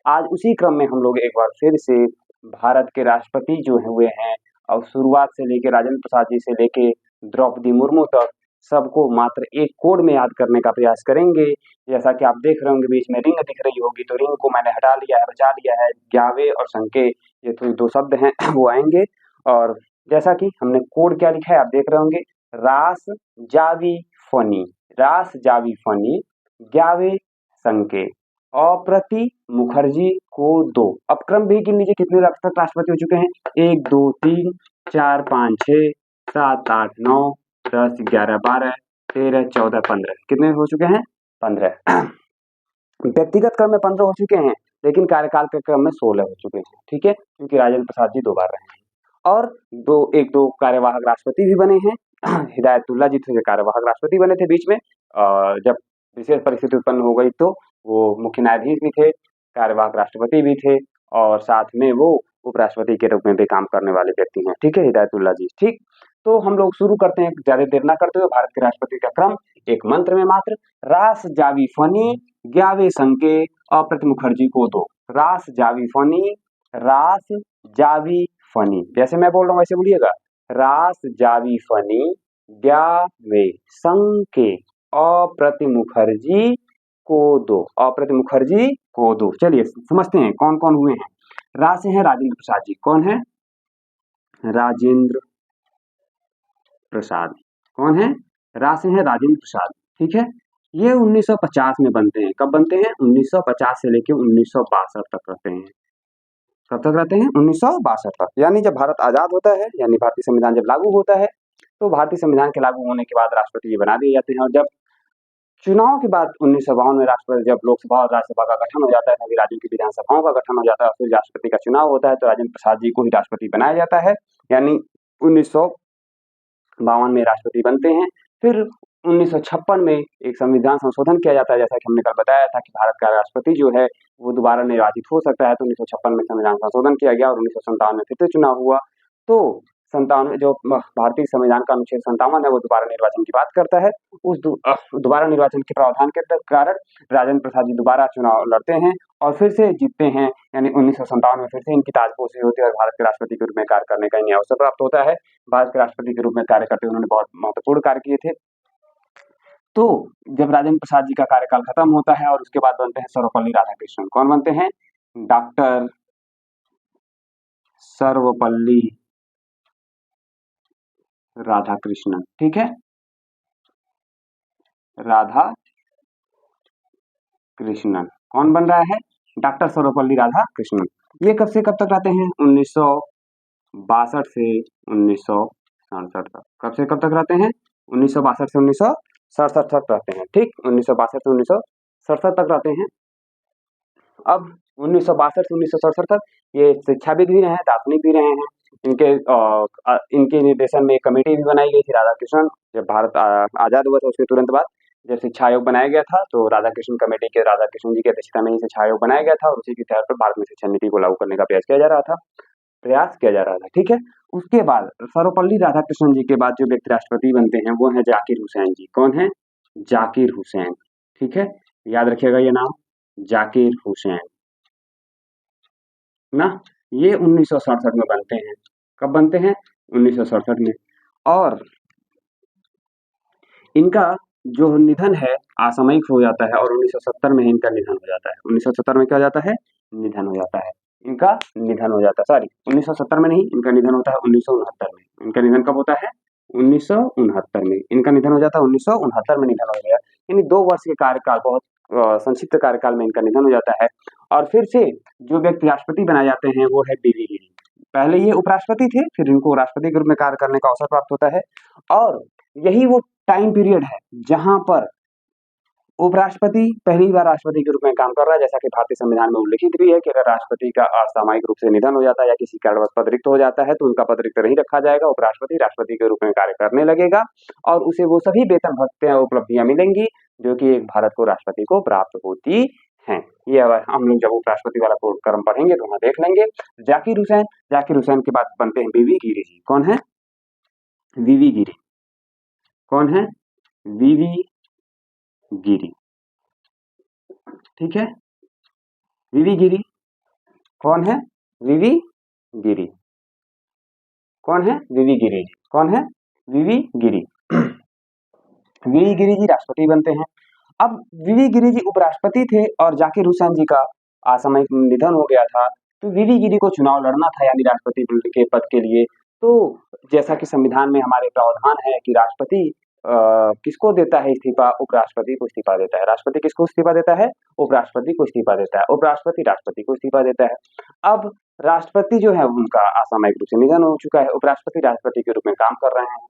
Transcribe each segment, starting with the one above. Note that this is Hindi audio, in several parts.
आज उसी क्रम में हम लोग एक बार फिर से भारत के राष्ट्रपति जो हुए हैं और शुरुआत से लेके राजेंद्र प्रसाद जी से लेके द्रौपदी मुर्मू तक सबको मात्र एक कोड में याद करने का प्रयास करेंगे। जैसा कि आप देख रहे होंगे बीच में रिंग दिख रही होगी, तो रिंग को मैंने हटा लिया है, बचा लिया है। ग्यावे और संके ये तो दो शब्द हैं वो आएंगे। और जैसा कि हमने कोड क्या लिखा है आप देख रहे होंगे, रास जावी फनी, रास जावी फनी, ग्यावे संके, अप्रति मुखर्जी को दो। अब क्रम भी गिन लीजिए कितने तक राष्ट्रपति हो चुके हैं, 1 2 3 4 5 6 7 8 9 10 11 12 13 14 15 कितने हो चुके हैं, 15। व्यक्तिगत क्रम में 15 हो चुके हैं, लेकिन कार्यकाल के क्रम में 16 हो चुके हैं। ठीक है, क्योंकि राजेंद्र प्रसाद जी 2 बार रहे हैं और एक दो कार्यवाहक राष्ट्रपति भी बने हैं। हिदायतुल्ला जी थे कार्यवाहक राष्ट्रपति बने थे बीच में, जब विशेष परिस्थिति उत्पन्न हो गई तो वो मुख्य न्यायाधीश भी थे, कार्यवाहक राष्ट्रपति भी थे और साथ में वो उपराष्ट्रपति के रूप में भी काम करने वाले व्यक्ति हैं। ठीक है, हिदायतुल्ला जी। ठीक, तो हम लोग शुरू करते हैं ज्यादा देर ना करते हुए भारत के राष्ट्रपति का क्रम एक मंत्र में मात्र। रास जावी फनी, ग्यावे संके, अप्रति मुखर्जी को दो। रास जावी फनी, रास जावी फनी, जैसे मैं बोल रहा हूँ वैसे बोलिएगा। रास जावी फनी, ग्यावे संके, अप्रति मुखर्जी को दो, अप्रति मुखर्जी को दो। चलिए समझते हैं कौन कौन हुए हैं। रा से हैं राजेंद्र प्रसाद जी, कौन है, राजेंद्र प्रसाद, कौन है, रा से हैं राजेंद्र प्रसाद। ठीक है, ये 1950 में बनते हैं। कब बनते हैं, 1950 से लेके 1962 तक रहते हैं। कब तक रहते हैं, 1962 तक। यानी जब भारत आजाद होता है, यानी भारतीय संविधान जब लागू होता है, तो भारतीय संविधान के लागू होने के बाद राष्ट्रपति जी बना दिए जाते हैं। और जब चुनाव के बाद 1952 में राष्ट्रपति, जब लोकसभा और राज्यसभा का गठन हो जाता है, सभी राज्यों की विधानसभाओं का गठन हो जाता है, फिर राष्ट्रपति का चुनाव होता है, तो राजेंद्र प्रसाद जी को ही राष्ट्रपति बनाया जाता है। यानी 1952 में राष्ट्रपति बनते हैं। फिर 1956 में एक संविधान संशोधन किया जाता है, जैसा कि हमने कल बताया था कि भारत का राष्ट्रपति जो है वो दोबारा निर्वाचित हो सकता है। तो 1956 में संविधान संशोधन किया गया और 1957 में फिर से चुनाव हुआ। तो 57 जो भारतीय संविधान का अनुच्छेद 57 है वो दोबारा निर्वाचन की बात करता है। उस दोबारा निर्वाचन के प्रावधान के कारण राजेंद्र प्रसाद जी दोबारा चुनाव लड़ते हैं और फिर से जीतते हैं। यानी 1957 में फिर से इनकी ताजपोशी होती है और भारत के राष्ट्रपति के रूप में कार्य करने का इन्हें अवसर प्राप्त होता है। भारत के राष्ट्रपति के रूप में कार्य करते हुए उन्होंने बहुत महत्वपूर्ण कार्य किए थे। तो जब राजेंद्र प्रसाद जी का कार्यकाल खत्म होता है और उसके बाद बनते हैं सर्वपल्ली राधाकृष्णन। कौन बनते हैं, डॉक्टर सर्वपल्ली राधाकृष्णन। ठीक है, राधा कृष्णन कौन बन रहा है, डॉक्टर सर्वपल्ली राधाकृष्णन। ये कब से कब तक रहते हैं, 1962 से 1967 तक। कब से कब तक रहते हैं, 1962 से 1967 तक रहते हैं। ठीक, 1962 से 1967 तक रहते हैं। अब 1962 से 1967 तक ये शिक्षाविद भी रहे हैं, दार्शनिक भी रहे हैं। इनके निर्देशन में एक कमेटी भी बनाई गई थी, राधाकृष्णन। जब भारत आजाद हुआ था उसके तुरंत बाद जब शिक्षा आयोग बनाया गया था, तो राधाकृष्णन जी की अध्यक्षता में ही शिक्षा आयोग बनाया गया था और उसी के तहत पर भारत में शिक्षा नीति को लागू करने का प्रयास किया जा रहा था। ठीक है, उसके बाद सर्वपल्ली राधाकृष्णन जी के बाद जो व्यक्ति राष्ट्रपति बनते हैं वो है जाकिर हुसैन जी। कौन है, जाकिर हुसैन। ठीक है, याद रखिएगा ये नाम, जाकिर हुसैन ना। ये 1967 में बनते हैं। कब बनते हैं, 1967 में। और इनका जो निधन है असामयिक हो जाता है और 1970 में इनका निधन हो जाता है। 1970 में क्या हो जाता है, निधन हो जाता है, इनका निधन हो जाता है। सॉरी, 1970 में नहीं, इनका निधन होता है 1969 में। इनका निधन कब होता है, 1969 में। इनका निधन हो जाता है 1969 में निधन हो गया। यानी 2 वर्ष के कार्यकाल, बहुत संक्षिप्त कार्यकाल में इनका निधन हो जाता है। और फिर से जो व्यक्ति राष्ट्रपति बनाए जाते हैं वो है बीवी गिरी। पहले ये उपराष्ट्रपति थे, फिर इनको राष्ट्रपति के रूप में कार्य करने का अवसर प्राप्त होता है। और यही वो टाइम पीरियड है जहां पर उपराष्ट्रपति पहली बार राष्ट्रपति के रूप में काम कर रहा है। जैसा कि भारतीय संविधान में उल्लिखित भी है कि अगर राष्ट्रपति का असामयिक रूप से निधन हो जाता है या किसी कारणवश पद रिक्त हो जाता है तो उनका पद रिक्त नहीं रखा जाएगा। उपराष्ट्रपति राष्ट्रपति के रूप में कार्य करने लगेगा और उसे वो सभी वेतन भत्ते उपलब्धियां मिलेंगी जो कि एक भारत को राष्ट्रपति को प्राप्त होती हैं। ये हम लोग जब उपराष्ट्रपति वाला क्रम पढ़ेंगे तो वहां देख लेंगे। जाकिर हुसैन के बाद बनते हैं बीवी गिरी जी। कौन है, वीवी गिरी। कौन है, वीवी गिरी। ठीक है, वीवी गिरी कौन है? वीवी गिरी। कौन है? वीवी गिरी जी। कौन है? वीवी गिरी। वीवी गिरी जी राष्ट्रपति बनते हैं। अब वीवी गिरी जी उपराष्ट्रपति थे और जाकिर हुसैन जी का असामयिक निधन हो गया था, तो वीवी गिरी को चुनाव लड़ना था यानी राष्ट्रपति के पद के लिए। तो जैसा कि संविधान में हमारे प्रावधान है कि राष्ट्रपति किसको देता है इस्तीफा? उपराष्ट्रपति को इस्तीफा देता है। राष्ट्रपति किसको इस्तीफा देता है? उपराष्ट्रपति को इस्तीफा देता है। उपराष्ट्रपति राष्ट्रपति को इस्तीफा देता है। अब राष्ट्रपति जो है उनका असामयिक रूप से निधन हो चुका है, उपराष्ट्रपति राष्ट्रपति के रूप में काम कर रहे हैं।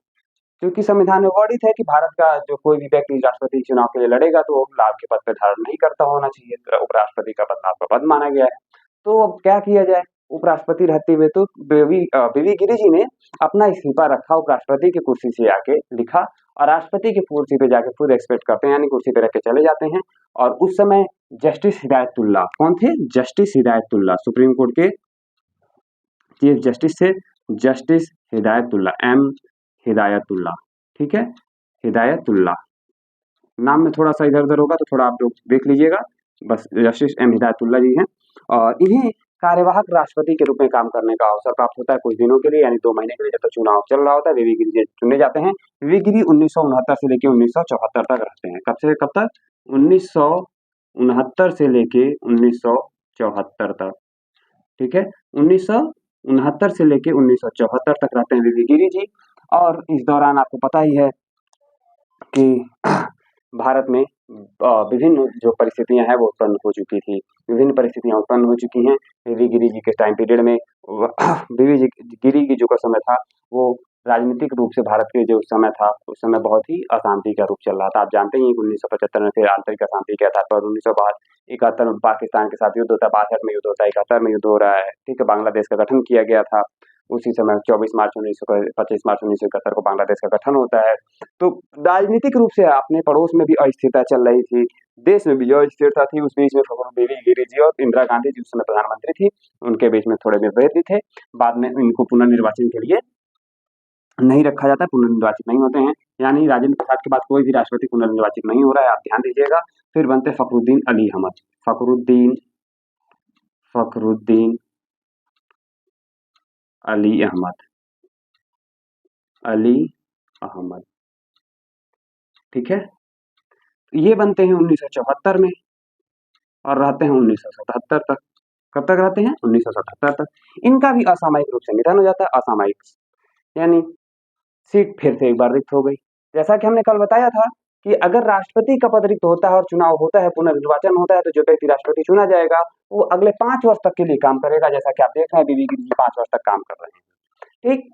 क्योंकि संविधान में वर्णित है कि भारत का जो कोई भी व्यक्ति राष्ट्रपति चुनाव के लिए लड़ेगा तो वो लाभ के पद पर धारण नहीं करता होना चाहिए, तो उपराष्ट्रपति का पद लाभ का पद माना गया है। तो अब क्या किया जाए? उपराष्ट्रपति रहते हुए तो वीवी गिरी जी ने अपना इस्तीफा रखा, उपराष्ट्रपति की कुर्सी से आके लिखा और राष्ट्रपति की कुर्सी पे जाके खुद एक्सपेक्ट करते हैं, यानी कुर्सी पे रख के चले जाते हैं। और उस समय जस्टिस हिदायतुल्लाह, कौन थे? जस्टिस हिदायतुल्लाह, सुप्रीम कोर्ट के चीफ जस्टिस थे जस्टिस हिदायतुल्लाह, एम हिदायतुल्लाह, ठीक है, हिदायतुल्लाह। नाम में थोड़ा सा इधर उधर होगा तो थोड़ा आप लोग देख लीजिएगा। बस जस्टिस एम हिदायतुल्लाह जी हैं और इन्हें कार्यवाहक राष्ट्रपति के रूप में काम करने का अवसर प्राप्त होता है कुछ दिनों के लिए, यानी 2 महीने के लिए, जब तक चुनाव चल रहा होता है। वीवी गिरी जी चुने जाते हैं। वीवी गिरी 1969 से लेके 1974 तक रहते हैं। कब से कब तक? 1969 से लेके 1974 तक, ठीक है। 1969 से लेके 1974 तक रहते हैं वीवी गिरी जी। और इस दौरान आपको पता ही है कि भारत में विभिन्न जो परिस्थितियां हैं वो उत्पन्न हो चुकी थी, विभिन्न परिस्थितियां उत्पन्न हो चुकी हैं। वीवी गिरी जी के टाइम पीरियड में वीवी गिरी की जो का समय था वो राजनीतिक रूप से भारत के जो समय था उस समय बहुत ही अशांति का रूप चल रहा था। आप जानते ही 1975 में फिर आंतरिक अशांति के आधार पर 1971 में पाकिस्तान के साथ युद्ध होता है, 62 में युद्ध होता है, 71 में युद्ध हो रहा है, ठीक है। बांग्लादेश का गठन किया गया था उसी समय 25 मार्च 1971 को बांग्लादेश का गठन होता है। तो राजनीतिक रूप से अपने पड़ोस में भी अस्थिरता चल रही थी, देश में भी अस्थिरता थी। उस बीच में वीवी गिरी जी और इंदिरा गांधी जी उस समय प्रधानमंत्री थी, उनके बीच में थोड़े विभेद भी थे। बाद में इनको पुनर्निर्वाचन के लिए नहीं रखा जाता, पुनर्निर्वाचित नहीं होते हैं, यानी राजेंद्र प्रसाद के बाद कोई भी राष्ट्रपति पुनर्निर्वाचित नहीं हो रहा है, आप ध्यान दीजिएगा। फिर बनते फखरुद्दीन अली अहमद, फखरुद्दीन अली अहमद, ठीक है। ये बनते हैं 1974 में और रहते हैं 1977 तक। कब तक रहते हैं? 1977 तक। इनका भी असामयिक रूप से निधन हो जाता है, असामयिक यानी सीट फिर से एक बार रिक्त हो गई। जैसा कि हमने कल बताया था कि अगर राष्ट्रपति का पद रिक्त होता है और चुनाव होता है, पुनर्निर्वाचन होता है, तो जो व्यक्ति राष्ट्रपति चुना जाएगा वो अगले 5 वर्ष तक के लिए काम करेगा। जैसा कि आप देख रहे हैं वीवी गिरी जी 5 वर्ष तक काम कर रहे हैं, ठीक।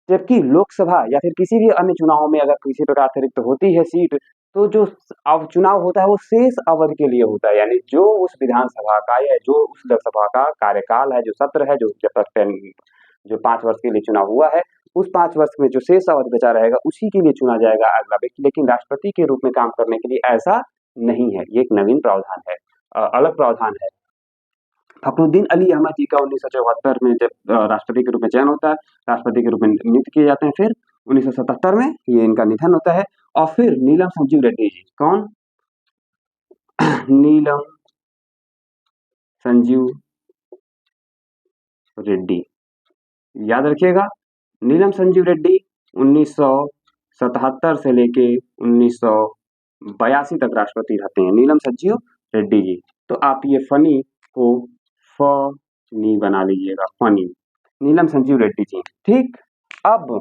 जबकि लोकसभा या फिर किसी भी अन्य चुनाव में अगर किसी प्रकार से रिक्त होती है सीट, तो जो अब चुनाव होता है वो शेष अवधि के लिए होता है, यानी जो उस विधानसभा का या जो उस लोकसभा का कार्यकाल है, जो सत्र है, जो जब तक जो 5 वर्ष के लिए चुनाव हुआ है, उस 5 वर्ष में जो शेष अवधि बचा रहेगा उसी के लिए चुना जाएगा अगला व्यक्ति। लेकिन राष्ट्रपति के रूप में काम करने के लिए ऐसा नहीं है, ये एक नवीन प्रावधान है, अलग प्रावधान है। फखरुद्दीन अली अहमद जी का 1974 में जब राष्ट्रपति के रूप में चयन होता है, राष्ट्रपति के रूप में नियुक्त किए जाते हैं। फिर 1977 में ये इनका निधन होता है। और फिर नीलम संजीव रेड्डी जी, कौन? नीलम संजीव रेड्डी, याद रखिएगा। नीलम संजीव रेड्डी 1977 से लेके 1982 तक राष्ट्रपति रहते हैं, नीलम संजीव रेड्डी जी। तो आप ये फनी को फनी बना लीजिएगा, फनी, नीलम संजीव रेड्डी जी, ठीक। अब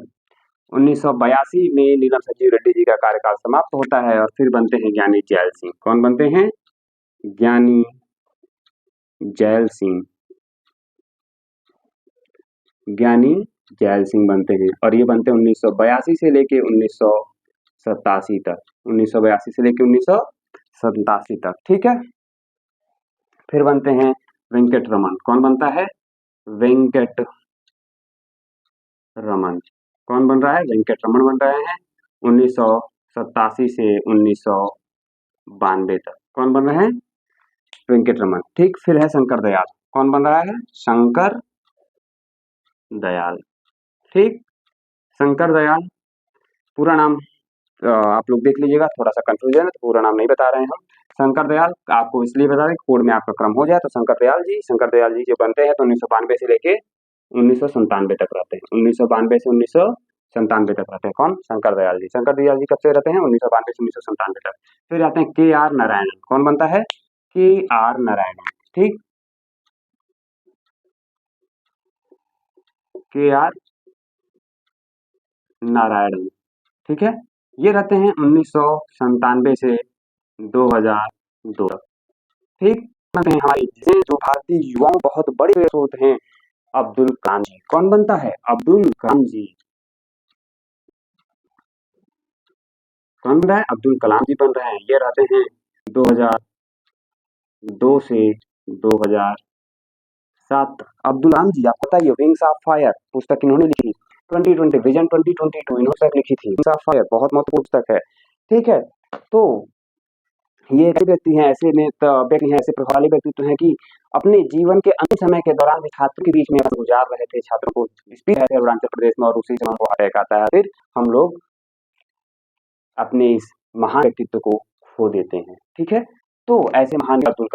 1982 में नीलम संजीव रेड्डी जी का कार्यकाल समाप्त होता है और फिर बनते हैं ज्ञानी जैल सिंह। कौन बनते हैं? ज्ञानी जैल सिंह, ज्ञानी जैल सिंह बनते हैं और ये बनते हैं 1982 से लेके 1987 तक, 1982 से लेके 1987 तक, ठीक है। फिर बनते हैं वेंकट रमन। कौन बनता है? वेंकट रमन। कौन बन रहा है? वेंकट रमन बन रहे हैं 1987 से 1992 तक। कौन बन रहे हैं? वेंकट रमन, ठीक। फिर है शंकर दयाल। कौन बन रहा है? शंकर दयाल, ठीक। शंकर दयाल पूरा नाम आप लोग देख लीजिएगा, थोड़ा सा कंफ्यूजन है तो पूरा नाम नहीं बता रहे हैं हम। शंकर दयाल आपको इसलिए बता दें कोड में आपका क्रम हो जाए तो शंकर दयाल जी जो बनते हैं तो 1992 से लेके 1997 तक रहते हैं। 1992 से 1997 तक रहते हैं। कौन? शंकर दयाल जी। शंकर दयाल जी कब से रहते हैं? 1992 से 1997 तक। फिर आते हैं के आर नारायणन। कौन बनता है? के आर नारायणन। ठीक, के आर नारायणन। ठीक है, ये रहते हैं 1997 से 2002 तक। ठीक, हमारे जो भारतीय युवाओं बहुत बड़े स्रोत हैं अब्दुल कलाम जी। कौन बनता है? अब्दुल कलाम जी। कौन बन रहा है? अब्दुल कलाम जी बन रहे हैं। ये रहते हैं 2002 से 2007 तक। अब्दुल कलाम जी आपको पता ही है, विंग्स ऑफ फायर पुस्तक इन्होंने लिखी। 2020 विजन 2022 इन्होंने लिखी थी। विंग्स ऑफ फायर बहुत महत्वपूर्ण पुस्तक है। ठीक है, तो ये ऐसे व्यक्ति हैं, ऐसे व्यक्ति हैं, ऐसे प्रभावशाली व्यक्तित्व हैं कि अपने जीवन के अंतिम समय के दौरान भी छात्रों के बीच में गुजार रहे थे। छात्रों को स्पीच है अरुणाचल प्रदेश में और उसी समय उनको अटैक आता है। फिर हम लोग अपने इस महान व्यक्तित्व को खो देते हैं। ठीक है, तो ऐसे महान अब्दुल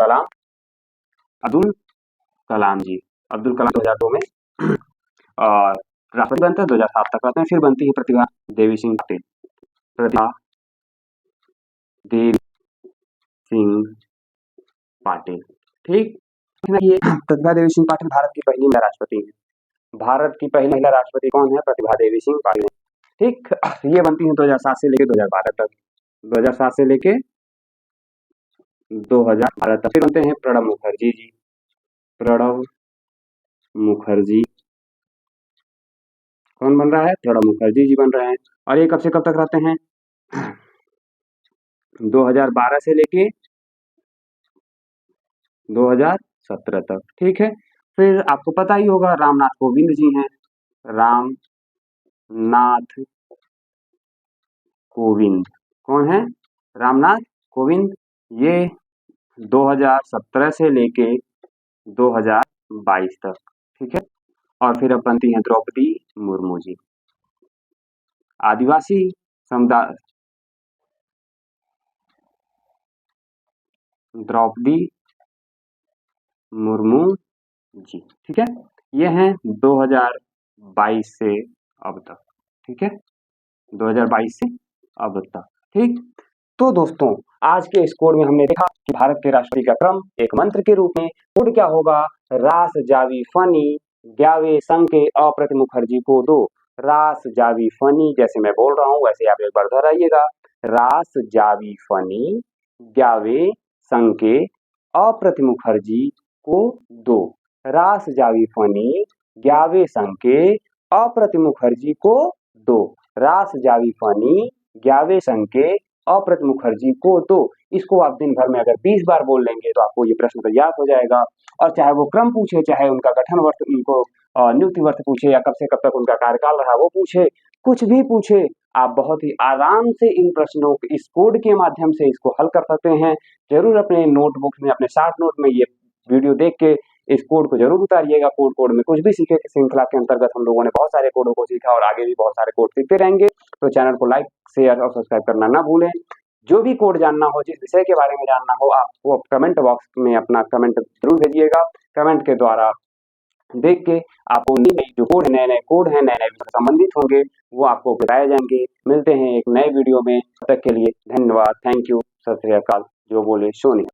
कलाम जी। अब्दुल कलाम 2002 में और राष्ट्रपति बनते हैं, 2007 तक रहते हैं। फिर बनती है प्रतिभा देवी सिंह पाटिल। प्रतिभा देवी सिंह पाटिल। ठीक, ये प्रतिभा देवी सिंह पाटिल भारत की पहली महिला राष्ट्रपति है। भारत की पहली महिला राष्ट्रपति कौन है? प्रतिभा देवी सिंह पाटिल। ठीक, ये बनती है 2007 से लेके 2012 तक। 2007 से लेके 2012 तक। फिर बनते हैं प्रणब मुखर्जी जी। प्रणब मुखर्जी कौन बन रहा है? प्रणब मुखर्जी जी बन रहे हैं। और ये कब से कब तक रहते हैं? 2012 से लेके 2017 तक। ठीक है, फिर आपको पता ही होगा रामनाथ कोविंद जी हैं। रामनाथ कोविंद कौन है? रामनाथ कोविंद। ये 2017 से लेके 2022 तक। ठीक है, और फिर अब बनती हैं द्रौपदी मुर्मू जी। आदिवासी समुदाय द्रौपदी मुर्मू जी। ठीक है, ये हैं 2022 से अब तक। ठीक है, 2022 से अब तक। ठीक, तो दोस्तों आज के इस कोड में हमने देखा कि भारत के राष्ट्रपति का क्रम एक मंत्र के रूप में। कोड क्या होगा? रास जावी फनी ग्यावे संके अप्रति मुखर्जी को दो। रास जावी फनी, जैसे मैं बोल रहा हूं वैसे आप एक बार दोहराइएगा। रास जावी फनी ग्यावे संके अप्रति मुखर्जी को दो। रास जावी फनी ग्यावे संके अप्रति मुखर्जी को दो। रास जावी फनी ग्यावे संके अप्रति मुखर्जी को दो। इसको आप दिन भर में अगर 20 बार बोल लेंगे तो आपको ये प्रश्न तो याद हो जाएगा। और चाहे वो क्रम पूछे, चाहे उनका गठन वर्ष, उनको नियुक्ति वर्ष पूछे, या कब से कब तक उनका कार्यकाल रहा वो पूछे, कुछ भी पूछे, आप बहुत ही आराम से इन प्रश्नों को इस कोड के माध्यम से इसको हल कर सकते हैं। जरूर अपने नोटबुक में, अपने शार्ट नोट में ये वीडियो देख के इस कोड को जरूर उतारिएगा। कोड में कुछ भी सीखे की श्रृंखला के अंतर्गत हम लोगों ने बहुत सारे कोडों को सीखा और आगे भी बहुत सारे कोड सीखते रहेंगे। तो चैनल को लाइक, शेयर और सब्सक्राइब करना ना भूलें। जो भी कोड जानना हो, जिस विषय के बारे में जानना हो, आपको कमेंट बॉक्स में अपना कमेंट जरूर भेजिएगा। कमेंट के द्वारा देख के आपको नई जो कोड है, नए कोड हैं, नए विषय संबंधित होंगे, वो आपको बताए जाएंगे। मिलते हैं एक नए वीडियो में, तब तक के लिए धन्यवाद। Thank you. सत श्री अकाल। जो बोले सो नहीं।